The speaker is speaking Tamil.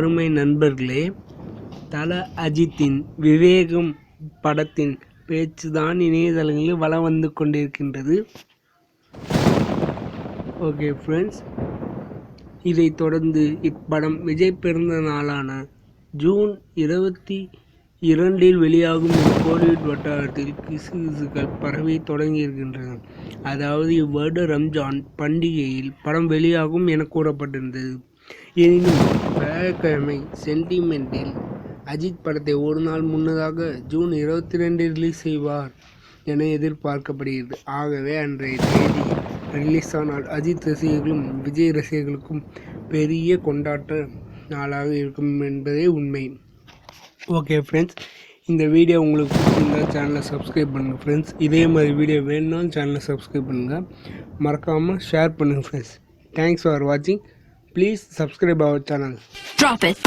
அருமை நண்பர்களே, தல அஜித்தின் விவேகம் படத்தின் பேச்சுதான் இணையதளங்களில் வலம் வந்து கொண்டிருக்கின்றது. ஓகே ஃப்ரெண்ட்ஸ், இதைத் தொடர்ந்து இப்படம் விஜய் பிறந்த நாளான ஜூன் 22 வெளியாகும் என கோலிவுட் வட்டாரத்தில் கிசுகிசுக்கள் பரவி தொடங்கியிருக்கின்றன. அதாவது இவ்வருட ரம்ஜான் பண்டிகையில் படம் வெளியாகும் என கூறப்பட்டிருந்தது. எனினும் வியாழக்கிழமை சென்டிமெண்டில் அஜித் படத்தை ஒரு நாள் முன்னதாக ஜூன் 22 ரிலீஸ் செய்வார் என எதிர்பார்க்கப்படுகிறது. ஆகவே அன்றைய தேதி ரிலீஸ் ஆனால் அஜித் ரசிகர்களும் விஜய் ரசிகர்களுக்கும் பெரிய கொண்டாட்ட நாளாக இருக்கும் என்பதே உண்மை. ஓகே ஃப்ரெண்ட்ஸ், இந்த வீடியோ உங்களுக்கு பிடிச்சிருந்தால் சேனலை சப்ஸ்கிரைப் பண்ணுங்கள் ஃப்ரெண்ட்ஸ். இதே மாதிரி வீடியோ வேணும்னாலும் சேனலை சப்ஸ்கிரைப் பண்ணுங்கள். மறக்காமல் ஷேர் பண்ணுங்கள் ஃப்ரெண்ட்ஸ். தேங்க்ஸ் ஃபார் வாட்சிங். Please subscribe our channel. Drop it.